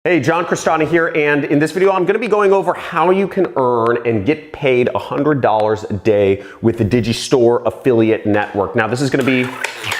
Hey, John Crestani here, and in this video I'm going to be going over how you can earn and get paid $100 a day with the DigiStore affiliate network. Now this is going to be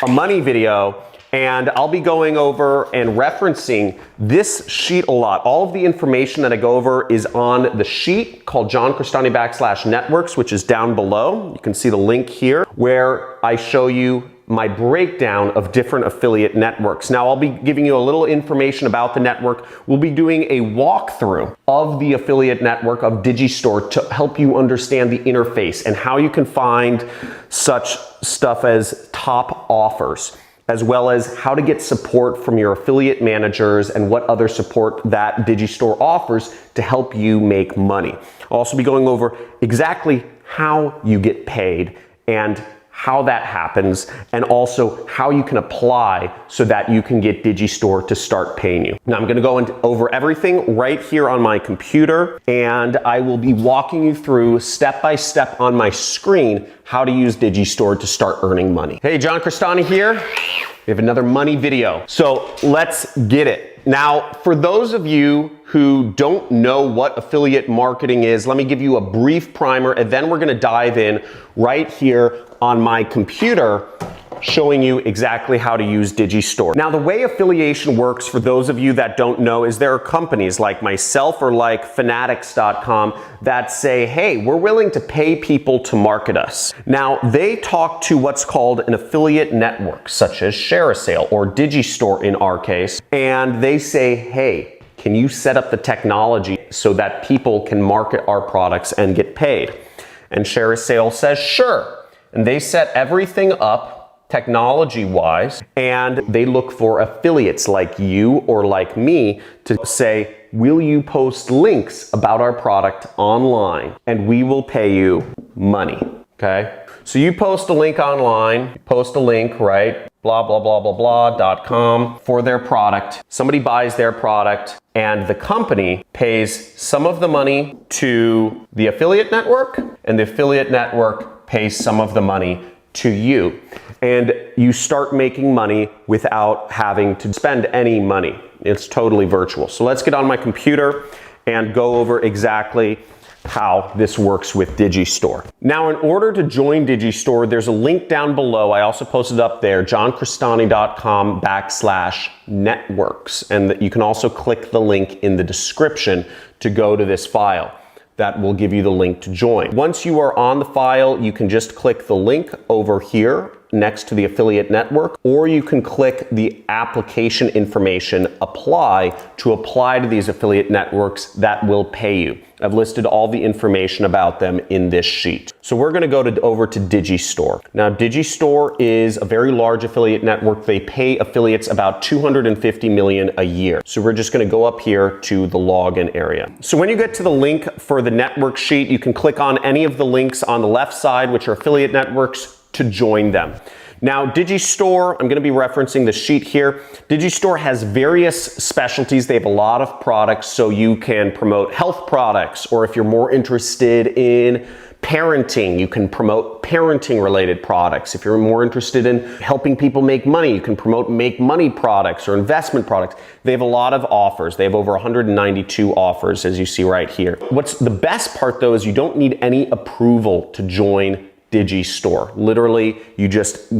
a money video, and I'll be going over and referencing this sheet a lot. All of the information that I go over is on the sheet called John Crestani /networks, which is down below. You can see the link here where I show you my breakdown of different affiliate networks. Now I'll be giving you a little information about the network. We'll be doing a walkthrough of the affiliate network of DigiStore to help you understand the interface and how you can find such stuff as top offers, as well as how to get support from your affiliate managers and what other support that DigiStore offers to help you make money. I'll also be going over exactly how you get paid and how that happens, and also how you can apply so that you can get DigiStore to start paying you. Now I'm going to go over everything right here on my computer, and I will be walking you through step by step on my screen how to use DigiStore to start earning money. Hey, John Crestani here. We have another money video. So let's get it. Now, for those of you who don't know what affiliate marketing is, let me give you a brief primer, and then we're going to dive in right here on my computer, showing you exactly how to use DigiStore. Now, the way affiliation works, for those of you that don't know, is there are companies like myself or like Fanatics.com that say, hey, we're willing to pay people to market us. Now, they talk to what's called an affiliate network, such as ShareASale or DigiStore in our case, and they say, hey, can you set up the technology so that people can market our products and get paid? And ShareASale says, sure. And they set everything up technology-wise, and they look for affiliates like you or like me to say, will you post links about our product online and we will pay you money, okay? So you post a link online, post a link, right? Blah, blah, blah, blah, blah.com for their product. Somebody buys their product and the company pays some of the money to the affiliate network, and the affiliate network pays some of the money to you. And you start making money without having to spend any money. It's totally virtual. So let's get on my computer and go over exactly how this works with DigiStore. Now, in order to join DigiStore, there's a link down below. I also posted up there, johncrestani.com /networks. And you can also click the link in the description to go to this file. That will give you the link to join. Once you are on the file, you can just click the link over here next to the affiliate network, or you can click the application information apply to apply to these affiliate networks that will pay you. I've listed all the information about them in this sheet. So we're going to go over to DigiStore. Now, DigiStore is a very large affiliate network. They pay affiliates about $250 million a year. So we're just going to go up here to the login area. So when you get to the link for the network sheet, you can click on any of the links on the left side, which are affiliate networks, to join them. Now, DigiStore, I'm going to be referencing the sheet here. DigiStore has various specialties. They have a lot of products, so you can promote health products, or if you're more interested in parenting, you can promote parenting related products. If you're more interested in helping people make money, you can promote make money products or investment products. They have a lot of offers. They have over 192 offers, as you see right here. What's the best part though is you don't need any approval to join DigiStore. Literally, you just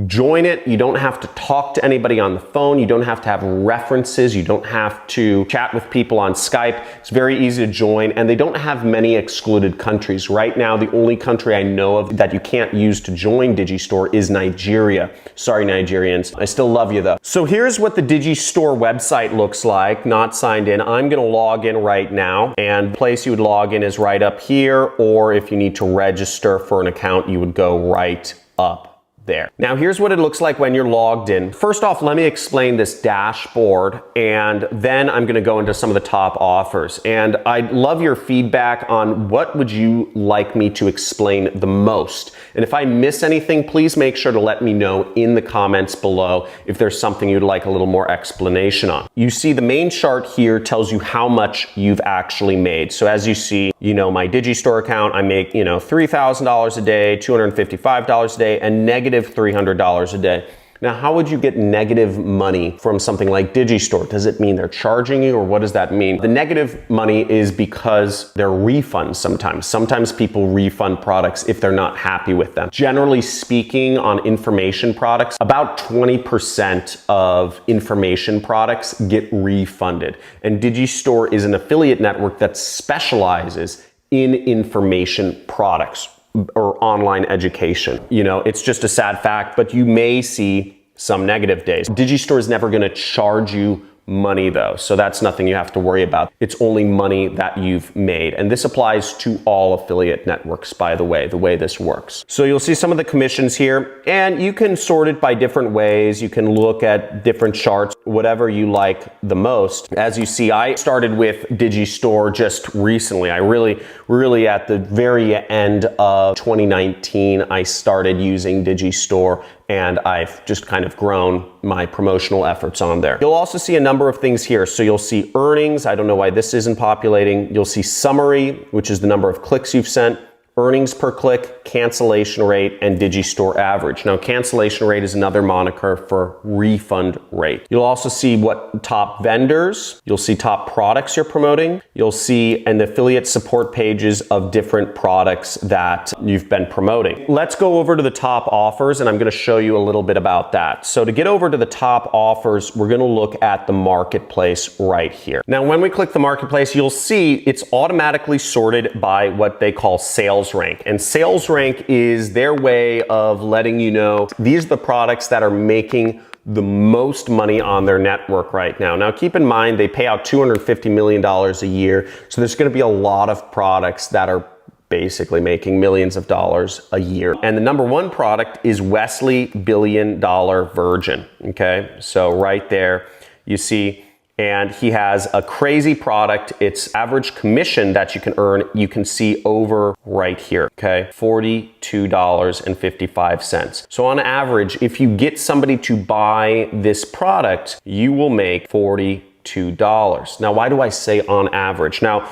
join it. You don't have to talk to anybody on the phone. You don't have to have references. You don't have to chat with people on Skype. It's very easy to join, and they don't have many excluded countries. Right now, the only country I know of that you can't use to join DigiStore is Nigeria. Sorry, Nigerians. I still love you though. So here's what the DigiStore website looks like, not signed in. I'm gonna log in right now, and the place you would log in is right up here, or if you need to register for an account, you would go right up there. Now here's what it looks like when you're logged in. First off, let me explain this dashboard, and then I'm going to go into some of the top offers. And I'd love your feedback on what would you like me to explain the most. And if I miss anything, please make sure to let me know in the comments below if there's something you'd like a little more explanation on. You see the main chart here tells you how much you've actually made. So as you see, my DigiStore account, I make, $3,000 a day, $255 a day, and negative $300 a day. Now, how would you get negative money from something like DigiStore? Does it mean they're charging you, or what does that mean? The negative money is because they're refunds sometimes. Sometimes people refund products if they're not happy with them. Generally speaking, on information products, about 20% of information products get refunded. And DigiStore is an affiliate network that specializes in information products or online education. You know, it's just a sad fact, but you may see some negative days. DigiStore is never going to charge you money though, so that's nothing you have to worry about. It's only money that you've made, and this applies to all affiliate networks, by the way this works. So you'll see some of the commissions here, and you can sort it by different ways. You can look at different charts, whatever you like the most. As you see, I started with DigiStore just recently. I really at the very end of 2019, I started using DigiStore, and I've just kind of grown my promotional efforts on there. You'll also see a number of things here. So you'll see earnings. I don't know why this isn't populating. You'll see summary, which is the number of clicks you've sent, earnings per click, cancellation rate, and DigiStore average. Now, cancellation rate is another moniker for refund rate. You'll also see what top vendors, you'll see top products you're promoting, you'll see and the affiliate support pages of different products that you've been promoting. Let's go over to the top offers, and I'm going to show you a little bit about that. So to get over to the top offers, we're going to look at the marketplace right here. Now, when we click the marketplace, you'll see it's automatically sorted by what they call sales rank. And sales rank is their way of letting you know these are the products that are making the most money on their network right now. Now, keep in mind, they pay out $250 million a year. So there's going to be a lot of products that are basically making millions of dollars a year. And the number one product is Wesley $1 billion Virgin. Okay. So right there you see, and he has a crazy product. Its average commission that you can earn, you can see over right here, okay? $42.55. So on average, if you get somebody to buy this product, you will make $42. Now, why do I say on average? Now,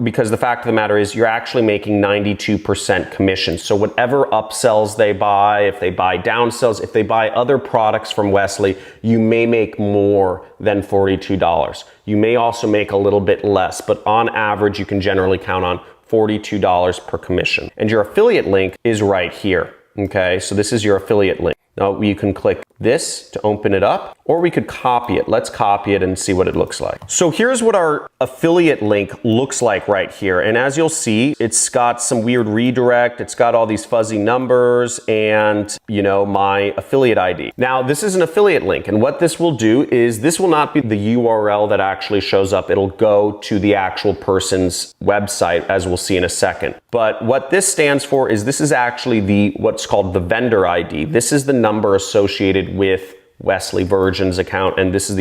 because the fact of the matter is you're actually making 92% commission. So whatever upsells they buy, if they buy downsells, if they buy other products from Wesley, you may make more than $42. You may also make a little bit less, but on average, you can generally count on $42 per commission. And your affiliate link is right here. Okay, so this is your affiliate link. Now you can click this to open it up, or we could copy it. Let's copy it and see what it looks like. So here's what our affiliate link looks like right here. And as you'll see, it's got some weird redirect. It's got all these fuzzy numbers and, you know, my affiliate ID. Now, this is an affiliate link. And what this will do is this will not be the URL that actually shows up. It'll go to the actual person's website, as we'll see in a second. But what this stands for is this is actually what's called the vendor ID. This is the number associated with Wesley Virgin's account, and this is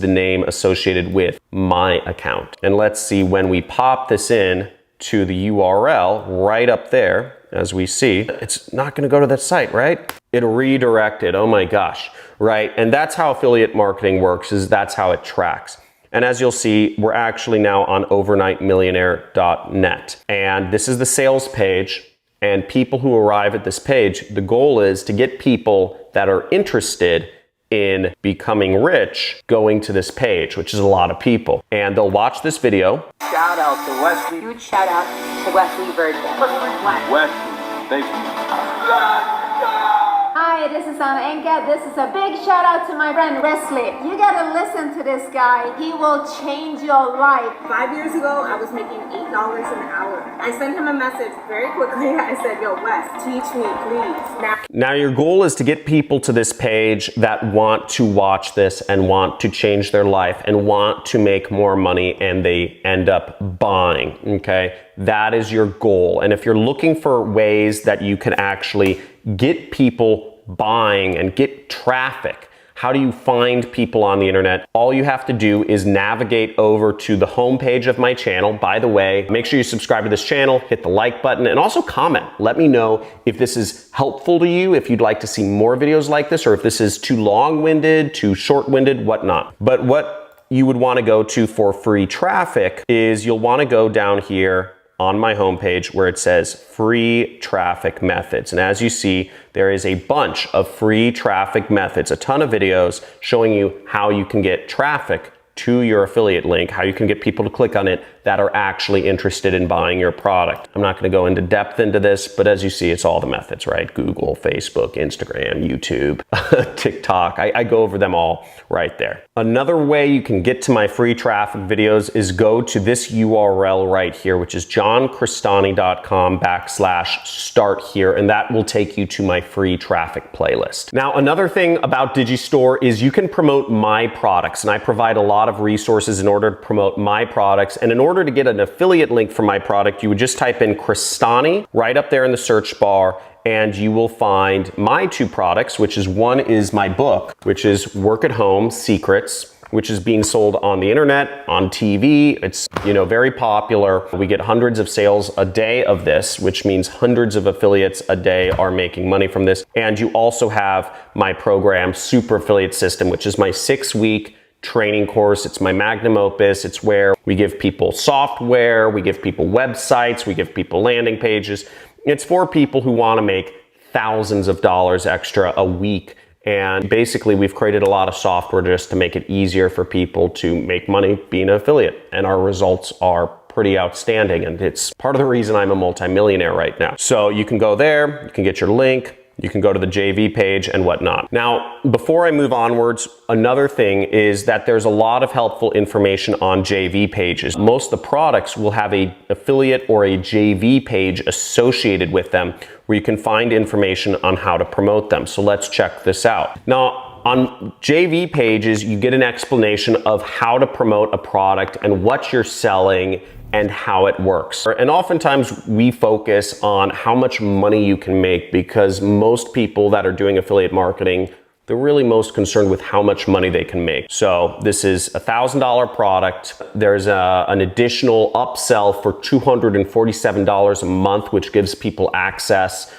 the name associated with my account. And let's see, when we pop this in to the URL right up there, as we see, it's not going to go to that site, right? It'll redirect it. Oh my gosh, right? And that's how affiliate marketing works, is that's how it tracks. And as you'll see, we're actually now on overnightmillionaire.net. And this is the sales page. And people who arrive at this page, the goal is to get people that are interested in becoming rich going to this page, which is a lot of people. And they'll watch this video. Shout out to Wesley. Huge shout out to Wesley Virgin. Wesley, thank you. Hi, this is Anna Enka. This is a big shout out to my friend Wesley. You gotta listen to this guy. He will change your life. 5 years ago, I was making $8 an hour. I sent him a message very quickly. I said, yo, Wes, teach me, please. Now your goal is to get people to this page that want to watch this and want to change their life and want to make more money, and they end up buying, okay? That is your goal. And if you're looking for ways that you can actually get people buying and get traffic, how do you find people on the internet? All you have to do is navigate over to the homepage of my channel. By the way, make sure you subscribe to this channel, hit the like button, and also comment. Let me know if this is helpful to you, if you'd like to see more videos like this, or if this is too long-winded, too short-winded, whatnot. But what you would want to go to for free traffic is you'll want to go down here on my homepage where it says free traffic methods. And as you see, there is a bunch of free traffic methods, a ton of videos showing you how you can get traffic to your affiliate link, how you can get people to click on it that are actually interested in buying your product. I'm not going to go into depth into this, but as you see, it's all the methods, right? Google, Facebook, Instagram, YouTube, TikTok. I go over them all right there. Another way you can get to my free traffic videos is go to this URL right here, which is johncrestani.com/start here, and that will take you to my free traffic playlist. Now, another thing about DigiStore is you can promote my products, and I provide a lot of resources in order to promote my products. And in order to get an affiliate link for my product, you would just type in Crestani right up there in the search bar, and you will find my two products, which is one is my book, which is Work at Home Secrets, which is being sold on the internet, on TV. It's, very popular. We get hundreds of sales a day of this, which means hundreds of affiliates a day are making money from this. And you also have my program, Super Affiliate System, which is my 6-week training course. It's my magnum opus. It's where we give people software, we give people websites, we give people landing pages. It's for people who want to make thousands of dollars extra a week. And basically, we've created a lot of software just to make it easier for people to make money being an affiliate. And our results are pretty outstanding. And it's part of the reason I'm a multimillionaire right now. So you can go there, you can get your link, you can go to the JV page and whatnot. Now, before I move onwards, another thing is that there's a lot of helpful information on JV pages. Most of the products will have an affiliate or a JV page associated with them where you can find information on how to promote them. So let's check this out. Now, on JV pages, you get an explanation of how to promote a product and what you're selling and how it works. And oftentimes we focus on how much money you can make because most people that are doing affiliate marketing, they're really most concerned with how much money they can make. So this is a $1,000 product. There's an additional upsell for $247 a month, which gives people access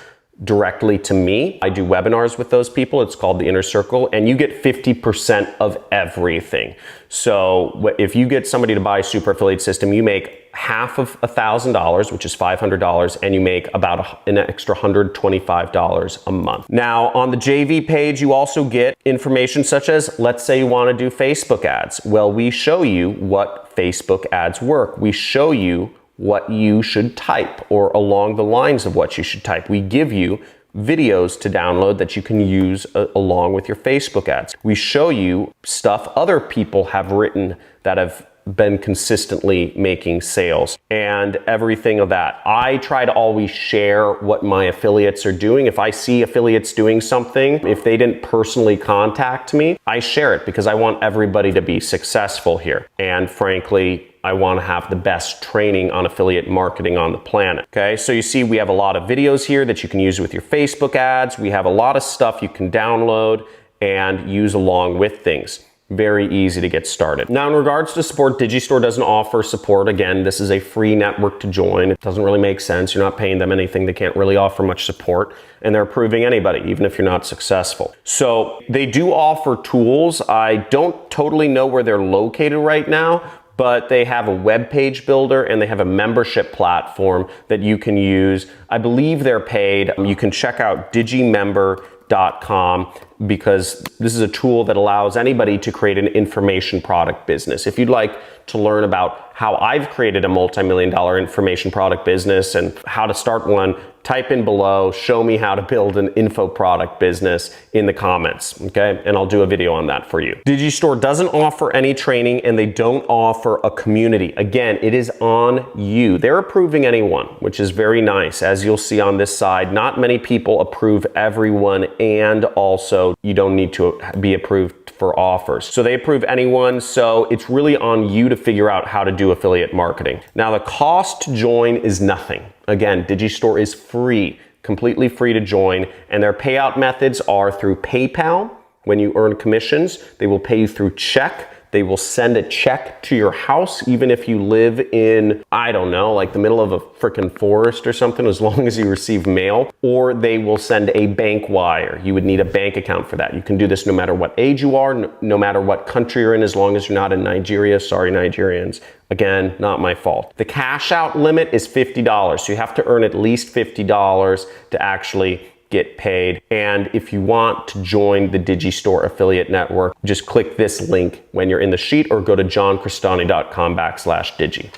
directly to me. I do webinars with those people. It's called the Inner Circle, and you get 50% of everything. So if you get somebody to buy Super Affiliate System, you make half of $1,000, which is $500, and you make about an extra $125 a month. Now, on the JV page, you also get information such as, let's say you want to do Facebook ads. Well, we show you what Facebook ads work. We show you what you should type or along the lines of what you should type. We give you videos to download that you can use along with your Facebook ads. We show you stuff other people have written that have been consistently making sales and everything of that. I try to always share what my affiliates are doing. If I see affiliates doing something, if they didn't personally contact me, I share it because I want everybody to be successful here. And frankly, I want to have the best training on affiliate marketing on the planet. Okay, so you see we have a lot of videos here that you can use with your Facebook ads. We have a lot of stuff you can download and use along with things. Very easy to get started. Now, in regards to support, DigiStore doesn't offer support. Again, this is a free network to join. It doesn't really make sense. You're not paying them anything. They can't really offer much support, and they're approving anybody, even if you're not successful. So they do offer tools. I don't totally know where they're located right now, but they have a web page builder and they have a membership platform that you can use. I believe they're paid. You can check out digimember.com because this is a tool that allows anybody to create an information product business. If you'd like to learn about how I've created a multi-million-dollar information product business and how to start one, type in below, show me how to build an info product business in the comments, okay? And I'll do a video on that for you. DigiStore doesn't offer any training and they don't offer a community. Again, it is on you. They're approving anyone, which is very nice. As you'll see on this side, not many people approve everyone, and also you don't need to be approved for offers. So they approve anyone, so it's really on you to figure out how to do affiliate marketing. Now, the cost to join is nothing. Again, DigiStore is free, completely free to join, and their payout methods are through PayPal. When you earn commissions, they will pay you through check. They will send a check to your house, even if you live in, I don't know, like the middle of a freaking forest or something, as long as you receive mail, or they will send a bank wire. You would need a bank account for that. You can do this no matter what age you are, no matter what country you're in, as long as you're not in Nigeria. Sorry, Nigerians. Again, not my fault. The cash out limit is $50. So you have to earn at least $50 to actually get paid. And if you want to join the DigiStore affiliate network, just click this link when you're in the sheet or go to johncrestani.com/digi.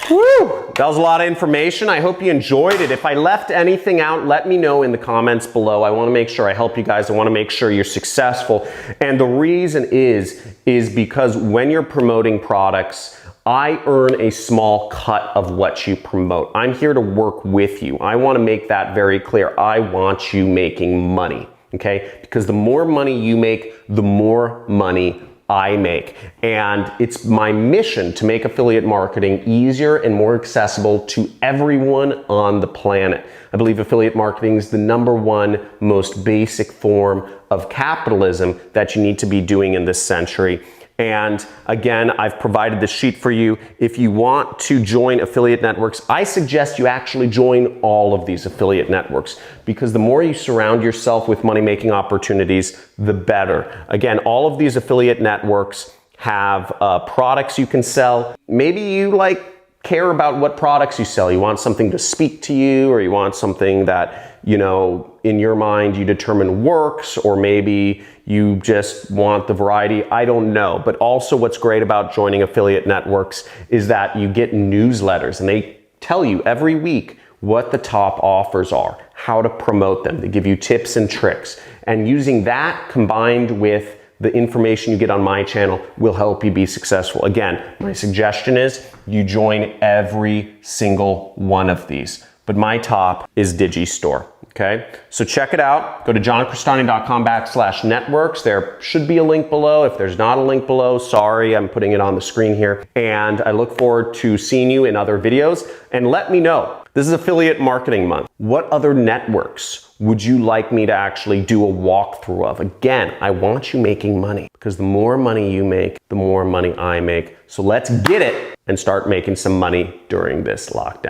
Woo! That was a lot of information. I hope you enjoyed it. If I left anything out, let me know in the comments below. I want to make sure I help you guys. I want to make sure you're successful. And the reason is because when you're promoting products, I earn a small cut of what you promote. I'm here to work with you. I want to make that very clear. I want you making money, okay? Because the more money you make, the more money I make. And it's my mission to make affiliate marketing easier and more accessible to everyone on the planet. I believe affiliate marketing is the #1 most basic form of capitalism that you need to be doing in this century. And again, I've provided this sheet for you. If you want to join affiliate networks, I suggest you actually join all of these affiliate networks, because the more you surround yourself with money-making opportunities, the better. Again, all of these affiliate networks have products you can sell. Maybe you care about what products you sell. You want something to speak to you, or you want something that, you know, in your mind you determine works, or maybe you just want the variety. I don't know. But also what's great about joining affiliate networks is that you get newsletters, and they tell you every week what the top offers are, how to promote them. They give you tips and tricks. And using that combined with the information you get on my channel will help you be successful. Again, my suggestion is you join every single one of these. But my top is DigiStore, okay? So check it out. Go to johncrestani.com/networks. There should be a link below. If there's not a link below, sorry, I'm putting it on the screen here. And I look forward to seeing you in other videos. And let me know, this is Affiliate Marketing Month. What other networks would you like me to actually do a walkthrough of? Again, I want you making money, because the more money you make, the more money I make. So let's get it and start making some money during this lockdown.